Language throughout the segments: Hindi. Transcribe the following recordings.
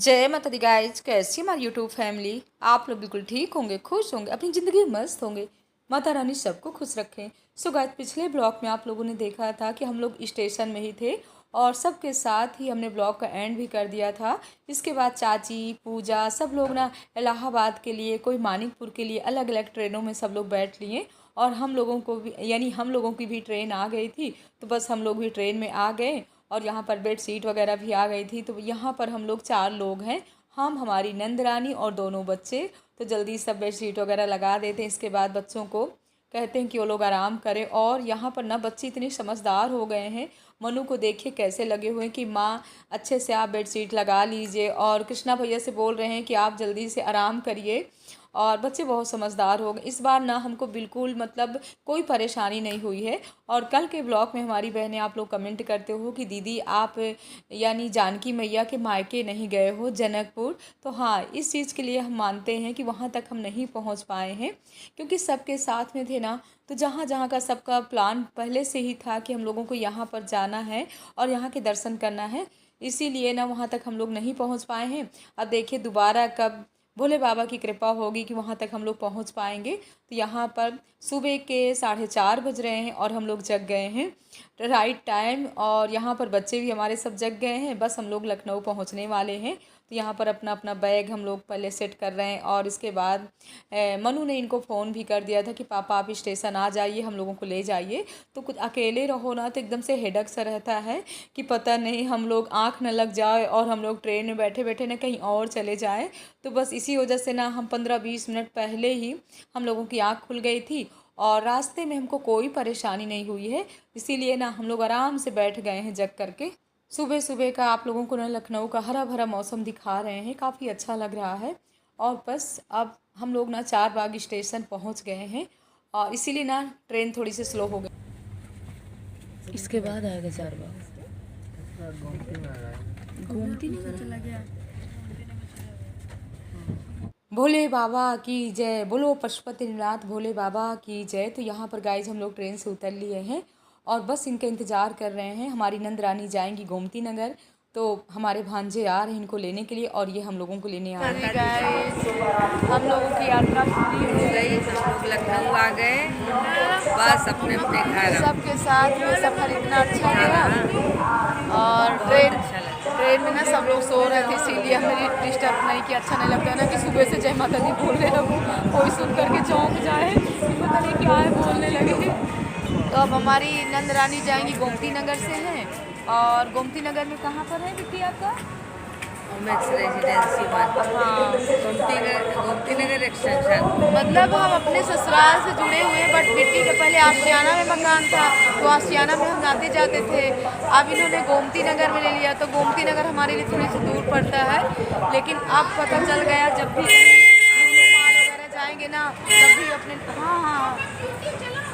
जय माता दी गाइज, कैसी हमारी यूट्यूब फैमिली। आप लोग बिल्कुल ठीक होंगे, खुश होंगे, अपनी ज़िंदगी में मस्त होंगे। माता रानी सबको खुश रखें। सो गाइज, पिछले ब्लॉग में आप लोगों ने देखा था कि हम लोग स्टेशन में ही थे और सबके साथ ही हमने ब्लॉग का एंड भी कर दिया था। इसके बाद चाची, पूजा, सब लोग ना इलाहाबाद के लिए, कोई मानिकपुर के लिए अलग अलग ट्रेनों में सब लोग बैठ लिए और हम लोगों को भी, यानी हम लोगों की भी ट्रेन आ गई थी, तो बस हम लोग भी ट्रेन में आ गए और यहाँ पर बेड शीट वगैरह भी आ गई थी। तो यहाँ पर हम लोग 4 लोग हैं, हम, हमारी नंद रानी और दोनों बच्चे। तो जल्दी सब बेड शीट वगैरह लगा देते हैं। इसके बाद बच्चों को कहते हैं कि वो लोग आराम करें। और यहाँ पर ना बच्चे इतने समझदार हो गए हैं, मनु को देखिए कैसे लगे हुए हैं कि माँ अच्छे से आप बेड शीट लगा लीजिए, और कृष्णा भैया से बोल रहे हैं कि आप जल्दी से आराम करिए। और बच्चे बहुत समझदार हो गए इस बार ना, हमको बिल्कुल मतलब कोई परेशानी नहीं हुई है। और कल के ब्लॉग में हमारी बहनें आप लोग कमेंट करते हो कि दीदी आप यानी जानकी मैया के मायके नहीं गए हो जनकपुर। तो हाँ, इस चीज़ के लिए हम मानते हैं कि वहाँ तक हम नहीं पहुँच पाए हैं, क्योंकि सबके साथ में थे ना। तो जहाँ जहाँ का सबका प्लान पहले से ही था कि हम लोगों को यहाँ पर जाना है और यहाँ के दर्शन करना है, इसीलिए ना वहाँ तक हम लोग नहीं पहुँच पाए हैं। अब देखिए दोबारा कब भोले बाबा की कृपा होगी कि वहाँ तक हम लोग पहुँच पाएंगे। तो यहाँ पर सुबह के 4:30 बज रहे हैं और हम लोग जग गए हैं राइट टाइम। और यहाँ पर बच्चे भी हमारे सब जग गए हैं, बस हम लोग लखनऊ पहुँचने वाले हैं। तो यहाँ पर अपना अपना बैग हम लोग पहले सेट कर रहे हैं। और इसके बाद मनु ने इनको फ़ोन भी कर दिया था कि पापा आप स्टेशन आ जाइए, हम लोगों को ले जाइए। तो कुछ अकेले रहो ना तो एकदम से हेडक सा रहता है कि पता नहीं हम लोग आँख न लग जाए और हम लोग ट्रेन में बैठे बैठे ना कहीं और चले जाएँ। तो बस इसी वजह से ना हम 15-20 मिनट पहले ही हम लोगों की आँख खुल गई थी और रास्ते में हमको कोई परेशानी नहीं हुई है। इसीलिए ना हम लोग आराम से बैठ गए हैं जग करके। सुबह सुबह का आप लोगों को ना लखनऊ का हरा भरा मौसम दिखा रहे हैं, काफ़ी अच्छा लग रहा है। और बस अब हम लोग ना 4 बाग स्टेशन पहुंच गए हैं और इसीलिए ना ट्रेन थोड़ी सी स्लो हो गई। इसके बाद आएगा 4 बाग। घूमती नहीं चला गया। भोले बाबा की जय, बोलो पशुपतिनाथ भोले बाबा की जय। तो यहाँ पर गाइज हम लोग ट्रेन से उतर लिए हैं और बस इनका इंतज़ार कर रहे हैं। हमारी नंद रानी जाएंगी गोमती नगर, तो हमारे भांजे आ रहे हैं इनको लेने के लिए और ये हम लोगों को लेने आ रहे हैं। हम लोगों की यात्रा पूरी हो गई, हम लोग लखनऊ आ गए, बस अपने अपने घर। सबके साथ में सफ़र इतना अच्छा गया। और ट्रेन में ना सब लोग सो रहे थे, इसीलिए हमें डिस्टर्ब नहीं किया। अच्छा नहीं लगता ना कि सुबह से जय माता दी बोल रहे हैं, कोई सुन करके चौंक जाए कि पता नहीं क्या है, बोलने लगे। तो अब हमारी नंद रानी जाएंगी गोमती नगर से हैं। और गोमती नगर में कहाँ पर है बिट्टी आपका? Residency one. हाँ, गोमती नगर एक्सटेंशन। मतलब हम अपने ससुराल से जुड़े हुए हैं, बट बिट्टी का पहले आशियाना में मकान था, तो आशियाना में हम आते जाते थे। अब इन्होंने गोमती नगर में ले लिया, तो गोमती नगर हमारे लिए थोड़ी सी दूर पड़ता है। लेकिन अब पता चल गया, जब भी माल वगैरह जाएंगे ना तब भी अपने, हाँ हाँ,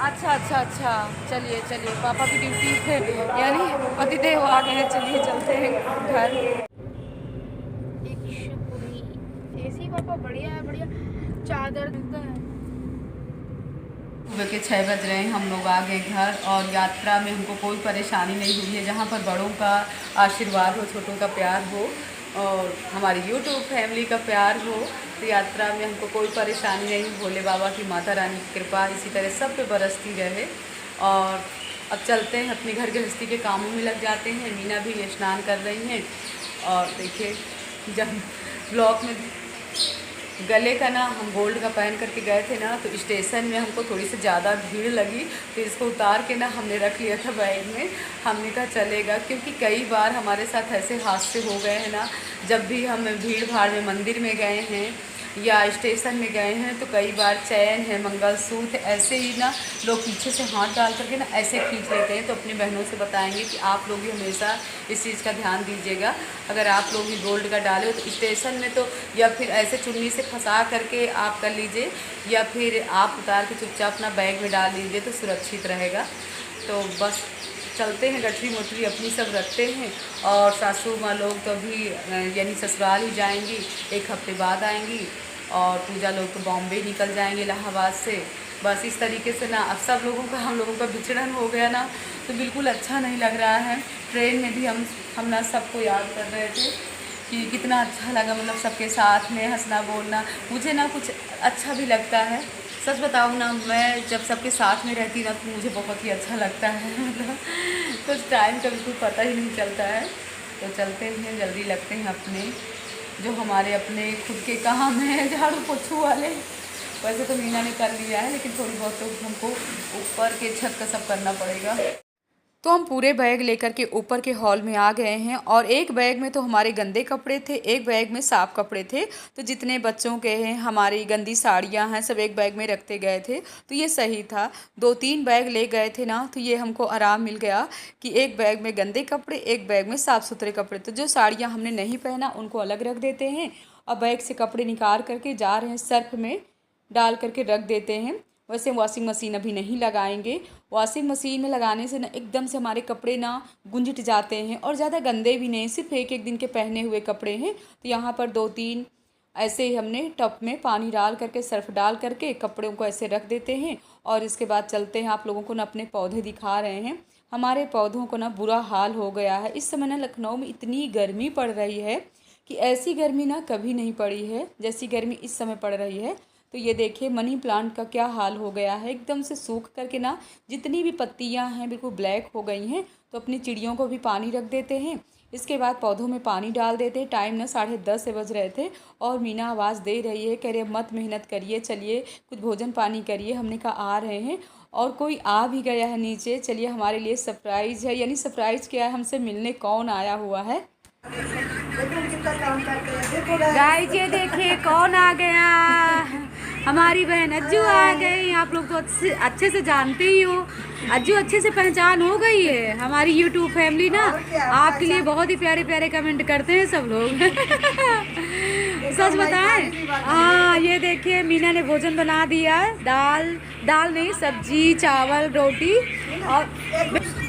अच्छा अच्छा अच्छा, चलिए चलिए, पापा की ड्यूटी है यानी पतिदेव आ गए हैं, चलिए चलते हैं घर। ऐसी पापा बढ़िया है, बढ़िया चादर देता है। सुबह के 6 बज रहे हैं, हम लोग आ गए घर और यात्रा में हमको कोई परेशानी नहीं हुई है। जहाँ पर बड़ों का आशीर्वाद हो, छोटों का प्यार हो और हमारी यूट्यूब फैमिली का प्यार हो, तो यात्रा में हमको कोई परेशानी नहीं। भोले बाबा की, माता रानी की कृपा इसी तरह सब पे बरसती रहे। और अब चलते हैं अपने घर गृहस्थी के कामों में लग जाते हैं। मीना भी स्नान कर रही हैं। और देखिए, जब ब्लॉक में गले का ना हम गोल्ड का पहन करके गए थे ना, तो स्टेशन में हमको थोड़ी सी ज़्यादा भीड़ लगी, तो इसको उतार के ना हमने रख लिया था बैग में। हमने कहा चलेगा, क्योंकि कई बार हमारे साथ ऐसे हादसे हो गए हैं ना, जब भी हम भीड़ भाड़ में मंदिर में गए हैं या स्टेशन में गए हैं, तो कई बार चैन है, मंगलसूत्र, ऐसे ही ना लोग पीछे से हाथ डाल करके ना ऐसे खींच लेते हैं। तो अपनी बहनों से बताएंगे कि आप लोग भी हमेशा इस चीज़ का ध्यान दीजिएगा। अगर आप लोग भी गोल्ड का डाले हो तो स्टेशन में तो या फिर ऐसे चुन्नी से फंसा करके आप कर लीजिए, या फिर आप उतार के चुपचाप अपना बैग में डाल दीजिए, तो सुरक्षित रहेगा। तो बस चलते हैं, गठरी मोटरी अपनी सब रखते हैं। और सासू माँ लोग तो अभी यानी ससुराल ही जाएंगी, 1 हफ्ते बाद आएंगी। और पूजा लोग तो बॉम्बे निकल जाएंगे इलाहाबाद से। बस इस तरीके से ना अब सब लोगों का, हम लोगों का विछड़न हो गया ना, तो बिल्कुल अच्छा नहीं लग रहा है। ट्रेन में भी हम ना सबको याद कर रहे थे कि कितना अच्छा लगा, मतलब सबके साथ में हंसना बोलना। मुझे ना कुछ अच्छा भी लगता है, सच बताऊँ ना, मैं जब सबके साथ में रहती ना तो मुझे बहुत ही अच्छा लगता है। मतलब कुछ टाइम का बिल्कुल पता ही नहीं चलता है। तो चलते हैं, जल्दी लगते हैं अपने जो हमारे अपने खुद के काम हैं, झाड़ू पोछू वाले। वैसे तो मीना ने कर लिया है, लेकिन थोड़ी बहुत तो हमको ऊपर के छत का सब करना पड़ेगा। तो हम पूरे बैग लेकर के ऊपर के हॉल में आ गए हैं, और एक बैग में तो हमारे गंदे कपड़े थे, एक बैग में साफ़ कपड़े थे। तो जितने बच्चों के हैं, हमारी गंदी साड़ियां हैं, सब एक बैग में रखते गए थे। तो ये सही था, 2-3 बैग ले गए थे ना, तो ये हमको आराम मिल गया कि एक बैग में गंदे कपड़े, एक बैग में साफ़ सुथरे कपड़े। तो जो साड़ियाँ हमने नहीं पहना उनको अलग रख देते हैं, और बैग से कपड़े निकाल करके जा रहे हैं सर्फ में डाल करके रख देते हैं। वैसे वॉशिंग मशीन अभी नहीं लगाएंगे, वॉशिंग मशीन में लगाने से ना एकदम से हमारे कपड़े ना गुंजट जाते हैं, और ज़्यादा गंदे भी नहीं, सिर्फ एक एक दिन के पहने हुए कपड़े हैं। तो यहाँ पर 2-3 ऐसे ही हमने टब में पानी डाल करके, सर्फ डाल करके कपड़ों को ऐसे रख देते हैं। और इसके बाद चलते हैं, आप लोगों को ना अपने पौधे दिखा रहे हैं। हमारे पौधों को ना बुरा हाल हो गया है। इस समय ना लखनऊ में इतनी गर्मी पड़ रही है कि ऐसी गर्मी ना कभी नहीं पड़ी है जैसी गर्मी इस समय पड़ रही है। तो ये देखिए मनी प्लांट का क्या हाल हो गया है, एकदम से सूख करके ना जितनी भी पत्तियां हैं बिल्कुल ब्लैक हो गई हैं। तो अपनी चिड़ियों को भी पानी रख देते हैं, इसके बाद पौधों में पानी डाल देते हैं। टाइम ना 10:30 से बज रहे थे, और मीना आवाज़ दे रही है, कह रहे मत मेहनत करिए, चलिए कुछ भोजन पानी करिए। हमने कहा आ रहे हैं, और कोई आ भी गया है नीचे। चलिए हमारे लिए सरप्राइज़ है, यानी सरप्राइज़ क्या है, हमसे मिलने कौन आया हुआ है। गाइस ये देखिए कौन आ गया, हमारी बहन अज्जू आ गई। आप लोग तो अच्छे से जानते ही हो, अज्जू अच्छे से पहचान हो गई है। हमारी यूट्यूब फैमिली ना आपके लिए बहुत ही प्यारे प्यारे कमेंट करते हैं सब लोग। सच बताएं, हाँ ये देखिए मीना ने भोजन बना दिया, दाल नहीं, सब्जी, चावल, रोटी।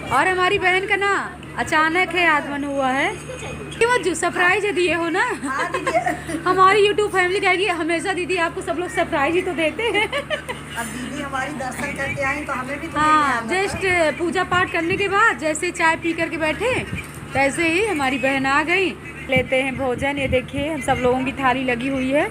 और हमारी बहन का ना अचानक है आगमन हुआ है। वो जो सरप्राइज दिए हो ना। हमारी यूट्यूब फैमिली कहेगी हमेशा दीदी आपको सब लोग सरप्राइज ही तो देते हैं। अब दीदी हमारी दर्शन करके आई तो हमें भी तो हाँ, जस्ट पूजा पाठ करने के बाद जैसे चाय पी करके बैठे तैसे ही हमारी बहन आ गई। लेते हैं भोजन, ये देखिए हम सब लोगों की थाली लगी हुई है।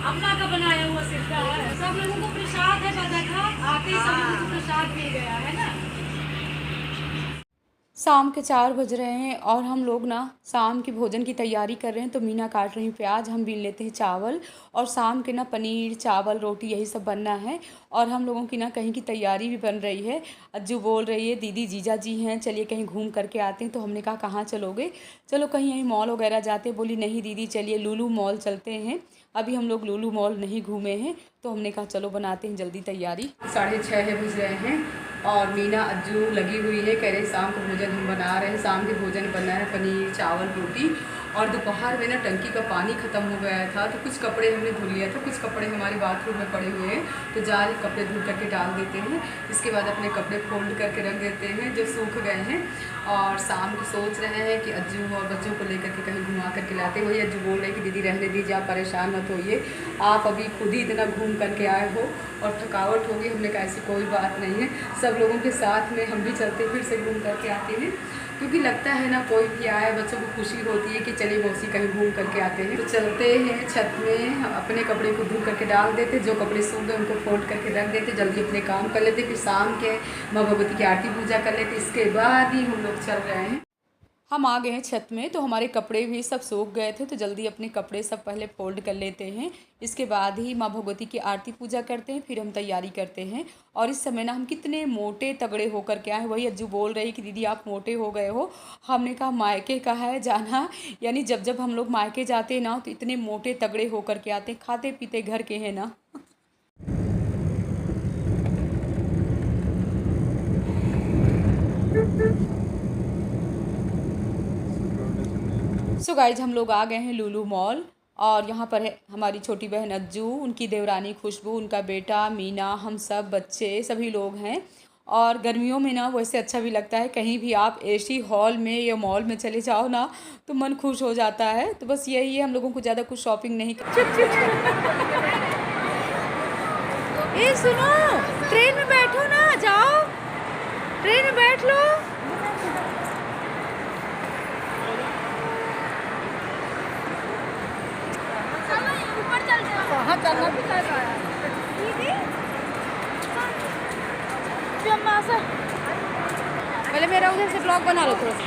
अम्मा का बनाया हुआ सिक्का है, सब लोगों को प्रसाद है, पता था आते ही सब लोगों को प्रसाद मिल गया है ना। शाम के 4 बज रहे हैं, और हम लोग ना शाम की भोजन की तैयारी कर रहे हैं। तो मीना काट रही प्याज, हम बीन लेते हैं चावल, और शाम के ना पनीर, चावल, रोटी यही सब बनना है। और हम लोगों की ना कहीं की तैयारी भी बन रही है। अज्जू बोल रही है दीदी जीजा जी हैं, चलिए कहीं घूम करके आते हैं। तो हमने कहा कहाँ चलोगे, चलो कहीं यहीं मॉल वगैरह जाते हैं। बोली नहीं दीदी चलिए लुलु मॉल चलते हैं, अभी हम लोग लुलु मॉल नहीं घूमे हैं। तो हमने कहा चलो बनाते हैं जल्दी तैयारी। 6:30 बज रहे हैं, और मीना अज्जू लगी हुई है, कह रहे शाम को भोजन हम बना रहे हैं। शाम के भोजन बनना है पनीर, चावल, रोटी। और दोपहर में ना टंकी का पानी ख़त्म हो गया था, तो कुछ कपड़े हमने धुल लिया था, कुछ कपड़े हमारे बाथरूम में पड़े हुए हैं। तो जाल कपड़े धुल करके डाल देते हैं, इसके बाद अपने कपड़े फोल्ड करके रख देते हैं जो सूख गए हैं। और शाम को सोच रहे हैं कि अज्जू और बच्चों को लेकर के कहीं घुमा करके लाते। वही अज्जू बोल रहे कि दीदी रहने दीजिए, आप परेशान मत होइए, आप अभी खुद ही इतना घूम करके आए हो और थकावट होगी। हमने कहा ऐसी कोई बात नहीं है, सब लोगों के साथ में हम भी चलते फिर से घूम करके आते हैं। क्योंकि लगता है ना कोई भी आए बच्चों को खुशी होती है कि चलिए मौसी कहीं घूम करके आते हैं। तो चलते हैं छत में, हम अपने कपड़े को धो करके डाल देते, जो कपड़े सूख गए उनको फोल्ड करके रख देते, जल्दी अपने काम कर लेते, फिर शाम के माँ भगवती की आरती पूजा कर लेते, इसके बाद ही हम लोग चल रहे हैं। हम आ गए हैं छत में, तो हमारे कपड़े भी सब सूख गए थे, तो जल्दी अपने कपड़े सब पहले फोल्ड कर लेते हैं, इसके बाद ही माँ भगवती की आरती पूजा करते हैं, फिर हम तैयारी करते हैं। और इस समय ना हम कितने मोटे तगड़े होकर के आए। वही अज्जू बोल रही कि दीदी आप मोटे हो गए हो। हमने कहा मायके का है जाना, यानी जब जब हम लोग मायके जाते हैं ना तो इतने मोटे तगड़े होकर के आते हैं, खाते पीते घर के हैं ना। सो गाइज हम लोग आ गए हैं लुलु मॉल, और यहाँ पर है हमारी छोटी बहन अज्जू, उनकी देवरानी खुशबू, उनका बेटा मीना, हम सब बच्चे सभी लोग हैं। और गर्मियों में ना वैसे अच्छा भी लगता है, कहीं भी आप एसी हॉल में या मॉल में चले जाओ ना तो मन खुश हो जाता है। तो बस यही है, हम लोगों को ज़्यादा कुछ शॉपिंग नहीं ए सुनो, ट्रेन में बैठो ना, जाओ ट्रेन में बैठ लो। ऊपर चलते हैं। कहाँ चलना भी कर रहा है। पहले मेरा उधर से ब्लॉग बना लो थोड़ा सा।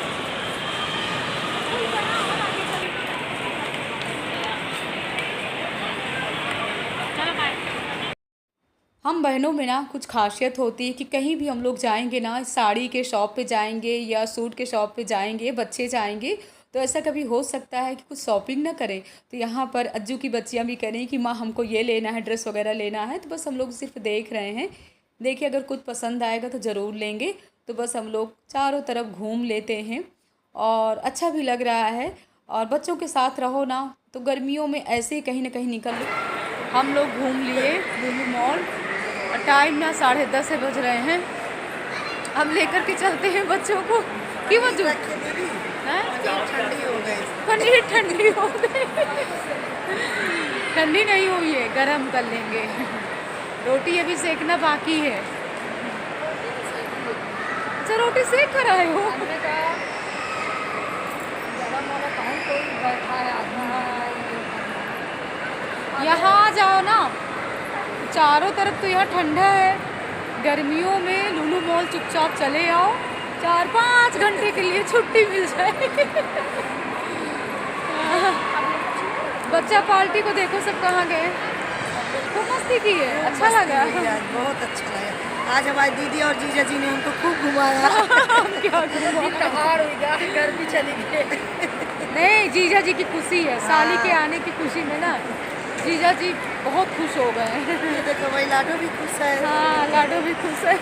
हम बहनों में ना कुछ खासियत होती है कि कहीं भी हम लोग जाएंगे ना, साड़ी के शॉप पे जाएंगे या सूट के शॉप पे जाएंगे, बच्चे जाएंगे तो ऐसा कभी हो सकता है कि कुछ शॉपिंग ना करें। तो यहाँ पर अज्जू की बच्चियाँ भी करें कि माँ हमको ये लेना है, ड्रेस वगैरह लेना है। तो बस हम लोग सिर्फ देख रहे हैं, देखिए अगर कुछ पसंद आएगा तो ज़रूर लेंगे। तो बस हम लोग चारों तरफ घूम लेते हैं और अच्छा भी लग रहा है। और बच्चों के साथ रहो ना तो गर्मियों में ऐसे ही कहीं ना कहीं निकल लो। हम लोग घूम लिए लुलु मॉल और टाइम ना 10:30 बज रहे हैं। हम लेकर के चलते हैं बच्चों को। क्यों बच्चों ठंडी हो गई। ठंडी हो गई। ठंडी नहीं हुई है, गरम कर लेंगे। रोटी अभी सेकना बाकी है। अच्छा रोटी सेक कर आए हो? यहाँ आ जाओ ना, चारों तरफ तो यहाँ ठंडा है। गर्मियों में लुलु मॉल चुपचाप चले आओ, 4-5 घंटे के लिए छुट्टी मिल जाए। बच्चा पार्टी को देखो सब कहाँ गए। खूब मस्ती की है, अच्छा लगा। बहुत अच्छा लगा। आज हमारी दीदी और जीजा जी ने उनको खूब घुमाया। क्या गर्मी चली गई। नहीं, जीजा जी की खुशी है, साली के आने की खुशी में ना जीजा जी बहुत खुश हो गए हैं। देखो भाई लाडो भी खुश है। हाँ, लाडो भी खुश है।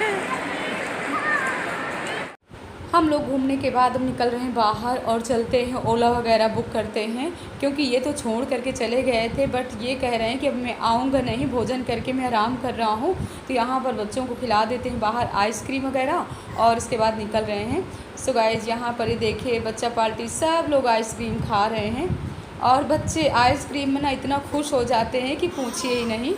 हम लोग घूमने के बाद हम निकल रहे हैं बाहर और चलते हैं, ओला वगैरह बुक करते हैं। क्योंकि ये तो छोड़ करके चले गए थे, बट ये कह रहे हैं कि अब मैं आऊँगा नहीं, भोजन करके मैं आराम कर रहा हूँ। तो यहाँ पर बच्चों को खिला देते हैं बाहर आइसक्रीम वगैरह और उसके बाद निकल रहे हैं। सो गाइज यहाँ पर ये देखिए बच्चा पार्टी, सब लोग आइसक्रीम खा रहे हैं और बच्चे आइसक्रीम में ना इतना खुश हो जाते हैं कि पूछिए ही नहीं।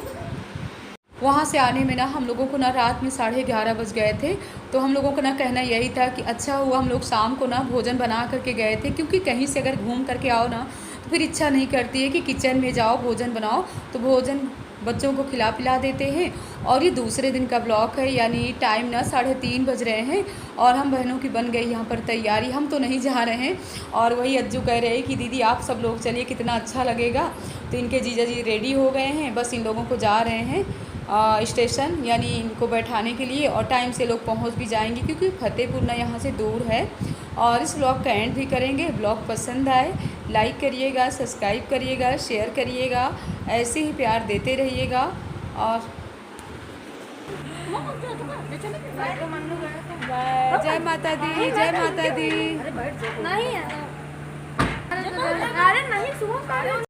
वहाँ से आने में ना हम लोगों को ना रात में 11:30 बज गए थे। तो हम लोगों का ना कहना यही था कि अच्छा हुआ हम लोग शाम को ना भोजन बना करके गए थे। क्योंकि कहीं से अगर घूम करके आओ ना तो फिर इच्छा नहीं करती है कि किचन में जाओ भोजन बनाओ। तो भोजन बच्चों को खिला पिला देते हैं। और ये दूसरे दिन का ब्लॉग है, यानी टाइम ना 3:30 बज रहे हैं और हम बहनों की बन गई यहाँ पर तैयारी। हम तो नहीं जा रहे हैं और वही अज्जू कह रहे हैं कि दीदी आप सब लोग चलिए, कितना अच्छा लगेगा। तो इनके जीजा जी रेडी हो गए हैं, बस इन लोगों को जा रहे हैं स्टेशन, यानी इनको बैठाने के लिए। और टाइम से लोग पहुंच भी जाएंगे क्योंकि फतेहपुर ना यहाँ से दूर है। और इस ब्लॉग का एंड भी करेंगे। ब्लॉग पसंद आए लाइक करिएगा, सब्सक्राइब करिएगा, शेयर करिएगा, ऐसे ही प्यार देते रहिएगा। और जय माता दी, जय माता दी। नहीं है। अरे नहीं, सुबह